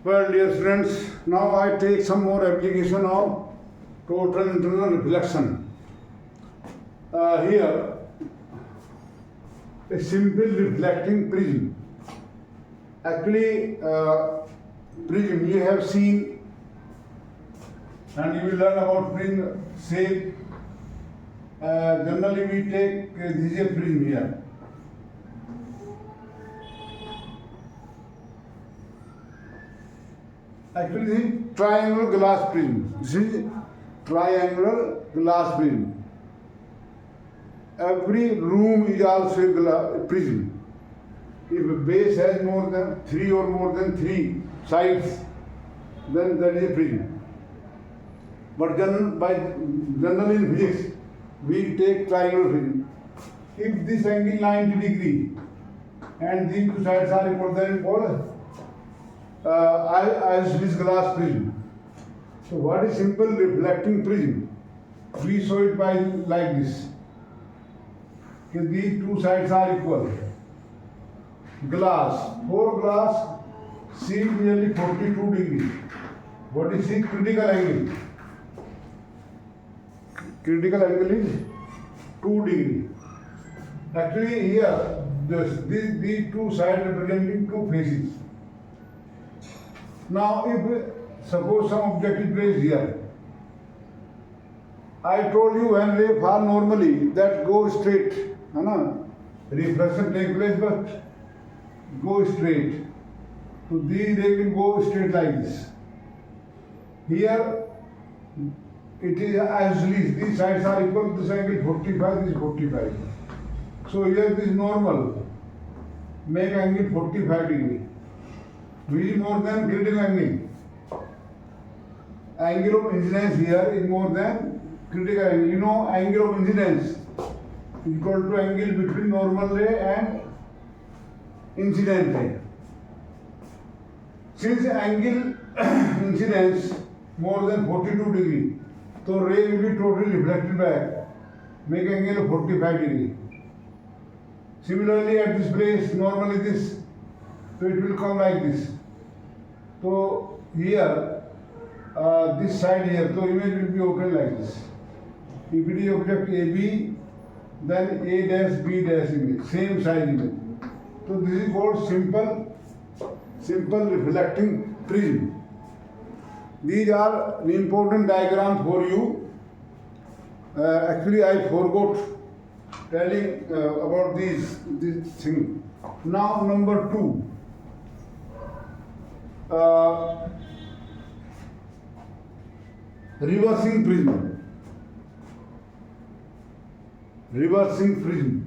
Well, dear students, now I take some more application of total internal reflection. Here, a simple reflecting prism. Actually, prism you have seen, and you will learn about prism shape. Generally, we take this is a prism here. Actually, this is triangular glass prism. This is triangular glass prism. Every room is also a prism. If a base has more than 3 or more than 3 sides, then that is a prism. But generally in physics, we take triangular prism. If this angle 90 degree and these two sides are equal, then called isosceles glass prism. So what is simple reflecting prism? We show it by like this. Okay, these two sides are equal. Glass, for glass, C nearly 42 degree. What is C? Critical angle. Critical angle is 2 degree. Actually here, these two sides representing two faces. Now if suppose some object is placed here, I told you when ray fall normally that go straight, reflection take place but go straight. So these ray will go straight like this. Here it is isosceles, these sides are equal, this angle 45, this is 45. So here this is normal, make angle 45 degree. Which is more than critical angle. Angle of incidence here is more than critical angle. You know, angle of incidence is equal to angle between normal ray and incident ray. Since angle incidence more than 42 degree, so ray will be totally reflected back, make angle of 45 degree. Similarly, at this place, normally this, so it will come like this. So here, this side here, so image will be open like this. If it is object AB, then A dash B dash image, same size image. So this is called simple reflecting prism. These are important diagrams for you. Actually, I forgot telling about this thing. Now number 2. Reversing prism. Reversing prism.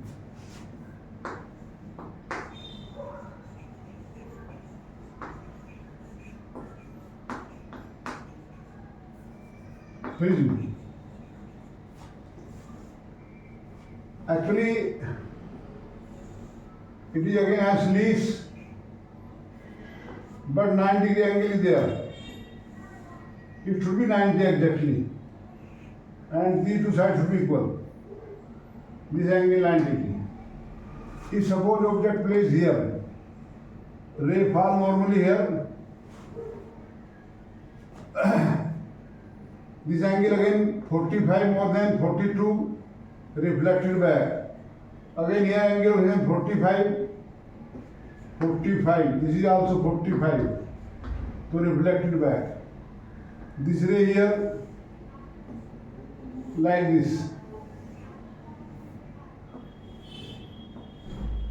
Prism. Actually, it is again isosceles, but 90 degree angle is there. It should be 90 exactly, and these two sides should be equal. This angle 90 degree. If suppose object placed here, ray fall normally here. This angle again 45 more than 42 reflected back. Again here angle is 45. This is also 45. So reflected back. This ray here like this.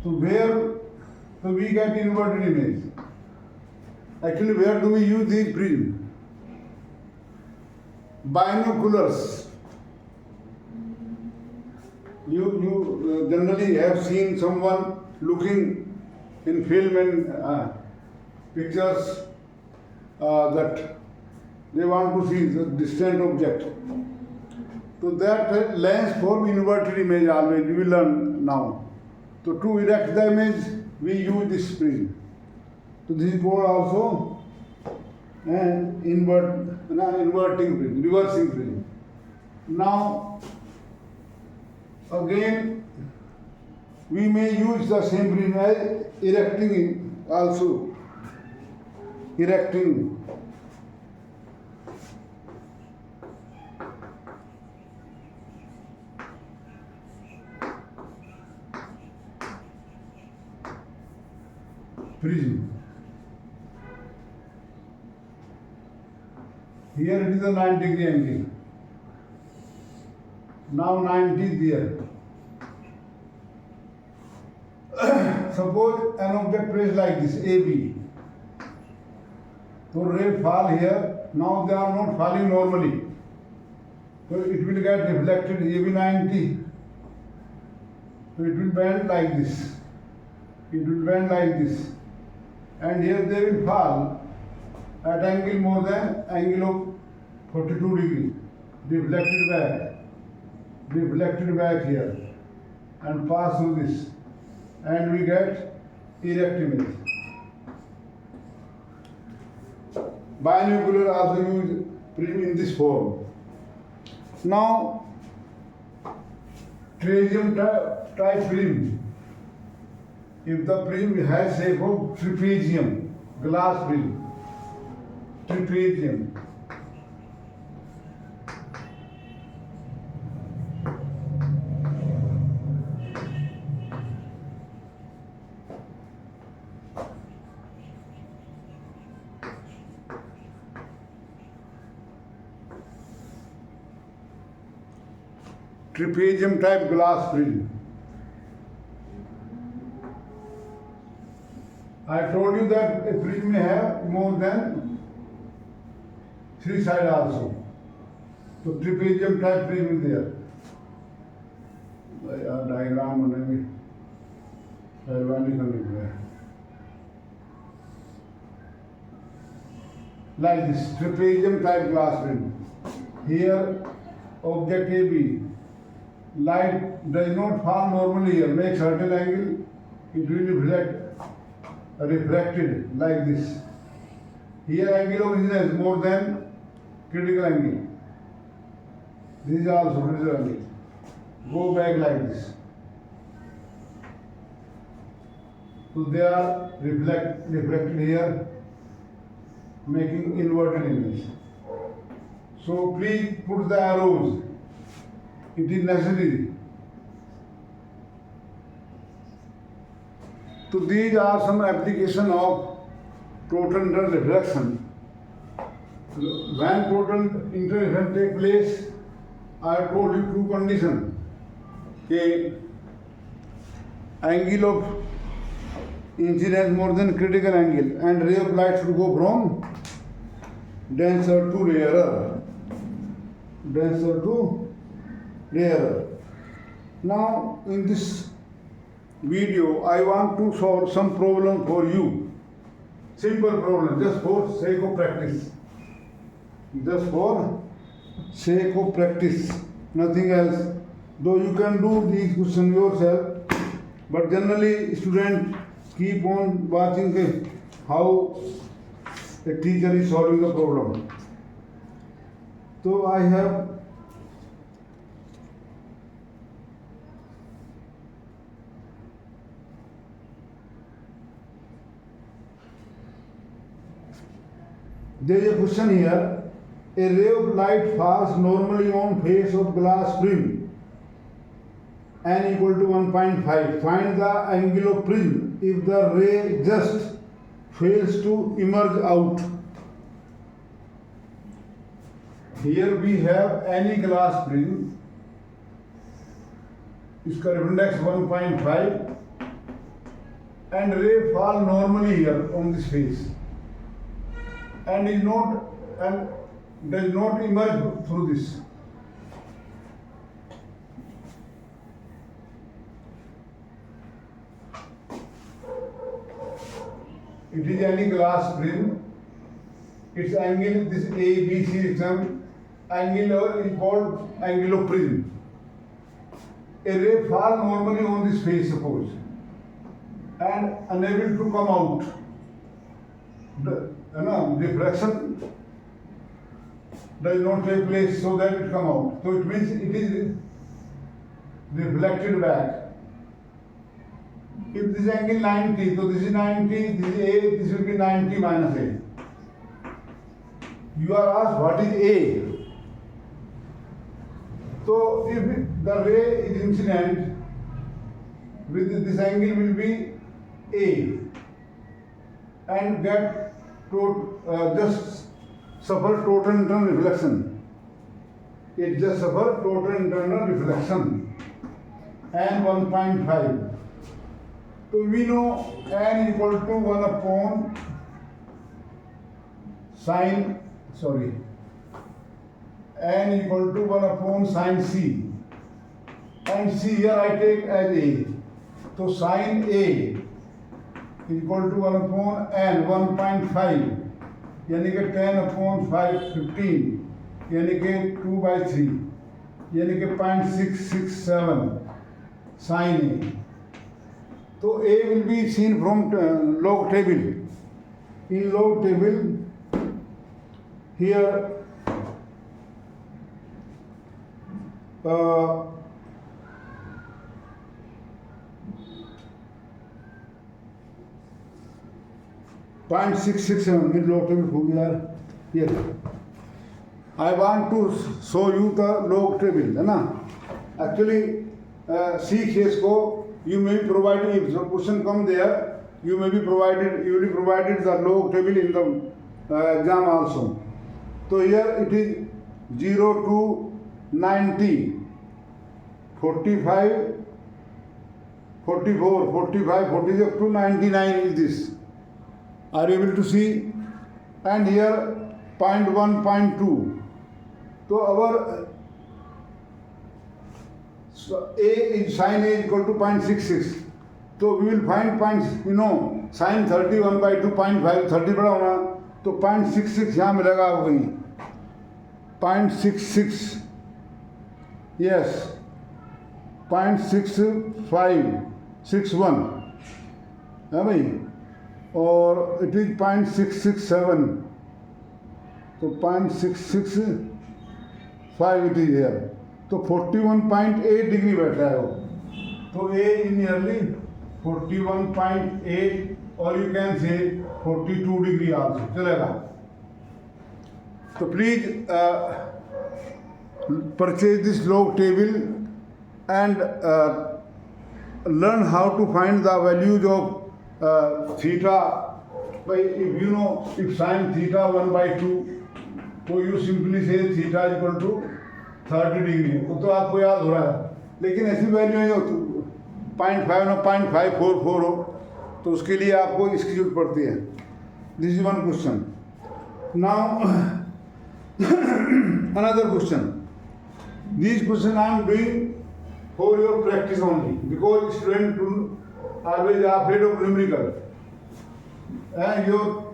So we get inverted image. Actually, where do we use these prism? Binoculars. You generally have seen someone looking in film and pictures that they want to see the distant object. So that lens form inverted image always, we will learn now. So to erect the image, we use this prism. So this is called also inverting prism, reversing prism. Now, again, we may use the same prism as erecting also. erecting. Prism. Here it is a 90-degree angle. Now 90 is there. Suppose an object placed like this, AB. So ray fall here. Now they are not falling normally. So it will get reflected AB 90. So it will bend like this. It will bend like this. And here they will fall at angle more than angle of 42 degree. Reflected back here, and pass through this, and we get erect image. Binocular also use prism in this form. Now, trapezium type prism. If the prism has shape of trapezium, glass prism, trapezium. Trapezium type glass prism. I told you that a prism may have more than 3 sides also. So trapezium type prism is there. Diagram बनेगी, like this trapezium type glass prism. Here object AB. Light does not fall normally here. Make certain angle, it will refracted like this. Here angle of incidence more than critical angle. This is also critical angle. Go back like this. So they are reflected here, making inverted image. So please put the arrows. It is necessary. So these are some application of total interreflection. When total interreflection takes place, I have told you two conditions. A angle of incidence more than critical angle, and ray of light should go from denser to rarer. Denser to rarer. Now in this video I want to solve some problem for you. Simple problem, just for sake of practice. Just for sake of practice, nothing else. Though you can do these questions yourself, but generally students keep on watching how a teacher is solving the problem. So I have there is a question here. A ray of light falls normally on face of glass prism, n equal to 1.5. Find the angle of prism if the ray just fails to emerge out. Here we have any glass prism. इसका index 1.5 and ray fall normally here on this face and does not emerge through this. It is any glass prism. Its angle, this ABC exam, angle is called angle of prism. A ray fall normally on this face, suppose, and unable to come out. The reflection does not take place so that it come out. So it means it is reflected back. If this angle 90, so this is 90, this is A, this will be 90 minus A. You are asked what is A. So if the ray is incident, with this angle will be A, and get just suffer total internal reflection. It just suffer total internal reflection and 1.5. So we know n equal to 1 upon sine, n equal to 1 upon sine C, and C here I take as A. So sine A equal to 1 upon n 1.5, यानी कि 10 upon 5 15, यानी कि 2/3, यानी कि 0.667 sine A. So A will be seen from log table. In log table, here uh, .667 mid log table here. I want to show you the log table, है ना? Actually, C case को you may be provided, if the question come there, you will be provided the log table in the exam also. So here it is 0 to 90, 45, 44, 45, 46 up to 99 is this. Are you able to see? And here 0.1, 0.2. So our A is sine A is equal to 0.66. So we will find sine 31/2 0.5, 30 बड़ा होना, तो 0.66 यहाँ मिलेगा आपको कहीं 0.66, yes 0.6561 है भाई, और it is 0.667, तो 0.665 it is here, तो 41.8 डिग्री बैठा है वो, तो A is nearly 41.8, or you can say 42 degree also चलेगा. So please purchase this log table and learn how to find the values of theta. If you know, if sine theta 1/2, so you simply say theta is equal to 30 degree. वो तो आपको याद हो रहा है, लेकिन ऐसी वैल्यू है 0.5 हो 0.544 हो, तो उसके लिए आपको इसकी जरूरत पड़ती है. This is one question. Now another question. These questions I am doing for your practice only, because students always are afraid of numerical, and your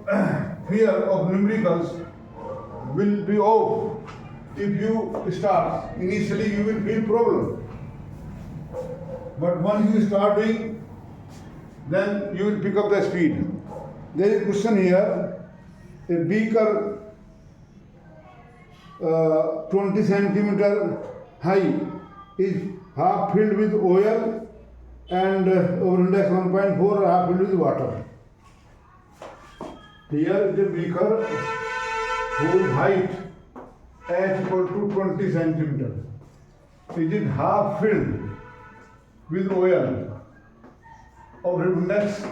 fear of numericals will be off if you start. Initially you will feel problem, but once you start doing, then you will pick up the speed. There is a question here: a beaker 20 centimeter high is half filled with oil and over index 1.4 half filled with water. Here is a beaker whose height h equal to 20 centimeter. Is it half filled with oil of index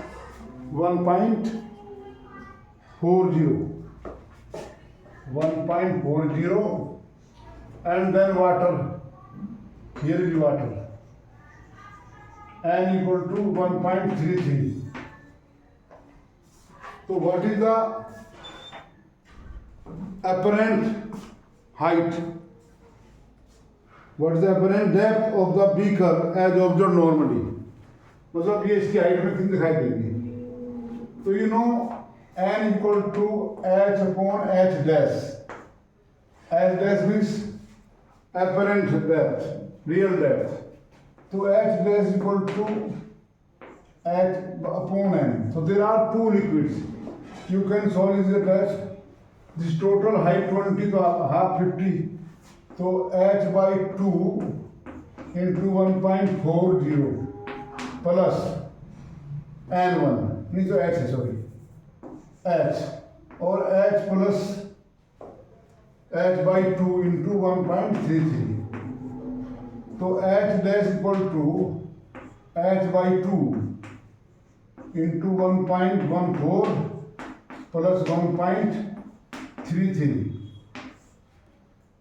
1.40, 1.40, and then water. Here is water, n equal to 1.33. So what is the apparent height? What is the apparent depth of the beaker as observed normally? मतलब ये इसकी height में कितनी दिखाई देगी? तो you know n equal to h upon h dash. H dash means apparent depth, real depth. So h dash equal to h upon n. So there are two liquids. You can solve this test. This total height 20 to half 50. So h by 2 into 1.40 plus n1. नहीं तो h है, sorry, h, और h plus h by 2 into 1.33. So h dash equal to h by 2 into 1.14 plus 1.33.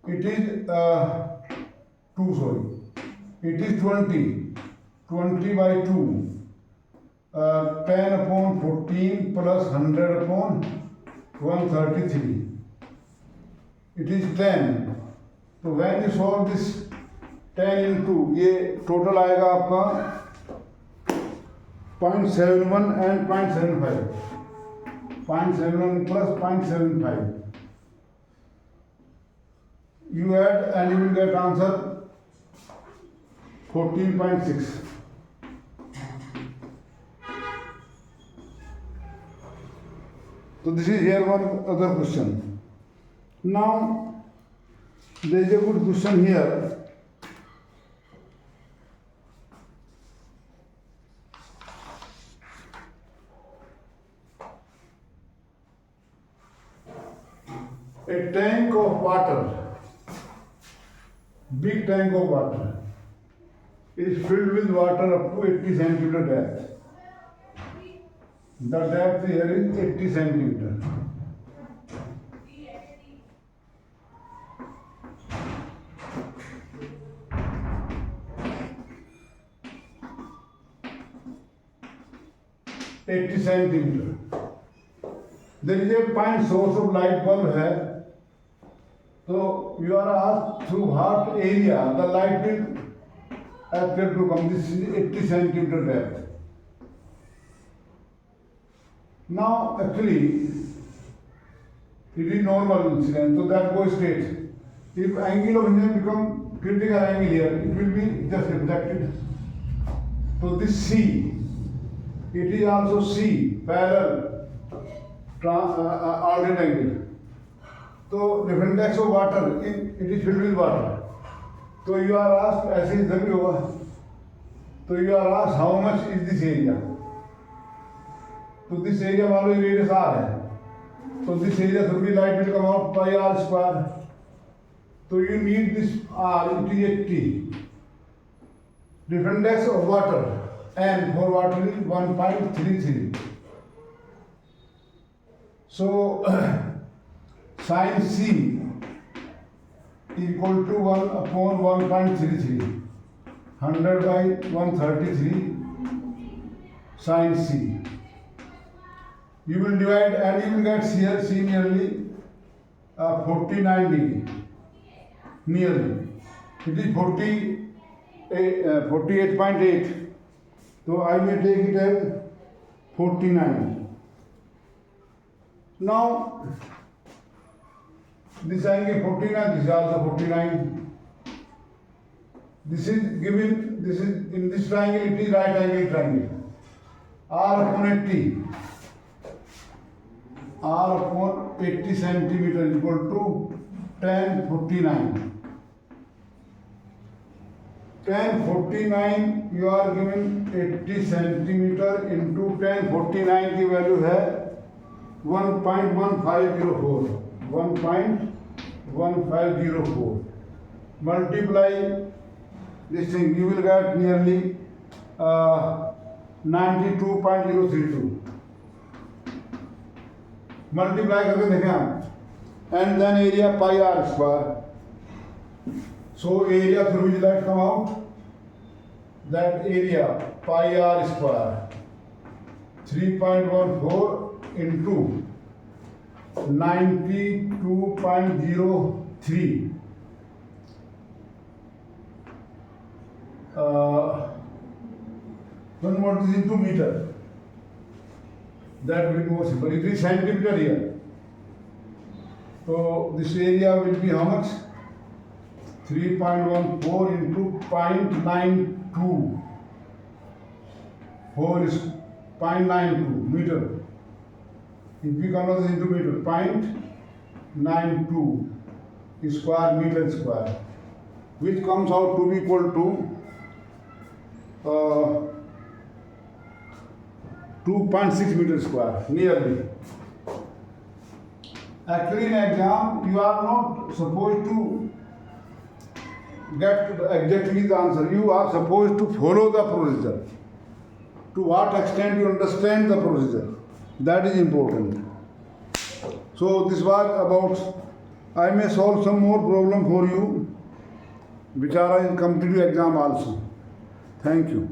It is 2, sorry. It is 20 by 2. 10 upon 14 plus 100 upon 133. It is 10. So when you solve this 10 into, ये total आएगा आपका 0.71 and 0.75. 0.71 plus 0.75. You add and you will get answer 14.6. So this is here one other question. Now there is a good question here. A tank of water, big tank of water, is filled with water up to 80 centimeter depth. The depth here is 80 centimeter. There is a point source of light bulb है, so you are asked through what area the light will appear to come. This is 80 centimeter depth. Now actually it is normal incident, so that goes straight. If angle of incidence become critical angle here, it will be just reflected. So this C, it is also C, parallel alternate angle. So reflectance of water, it is filled with water. So you are asked, ऐसे ही जब भी होगा, so you are asked how much is this area. So this area मान लो radius r है. So this area through the light will come out pi r square. So you need this r, it is 80. Reflectance of water, and for water is 1.33. So sin C equal to 1 upon 1.33. 100 by 133 sin C. You will divide and you will get here C nearly 49 degree. Nearly. It is 48.8. So I may take it as 49. Now this angle 49, this is also 49. This is given, this is in this triangle, it is right angle triangle. R upon 80. R upon 80 centimeter equal to 1049. 1049 you are given 80 centimeter into 1049 की value है 1.1504. 1.1504. Multiply this thing, you will get nearly 92.032. Multiply करके देखें आप, and then area pi r square. So area through which light come out, that area pi r square 3.14 into 92.03. Convert this into meter. That will be more simple. It is centimeter here. So this area will be how much? 3.14 into 0.92. 4 is 0.92 meter. If we convert this into meter, 0.92 square meter square, which comes out to be equal to 2.6 meter square nearly. Actually, in exam, you are not supposed to get exactly the answer. You are supposed to follow the procedure. To what extent you understand the procedure, that is important. So this was about, I may solve some more problem for you, which are in competitive exam also. Thank you.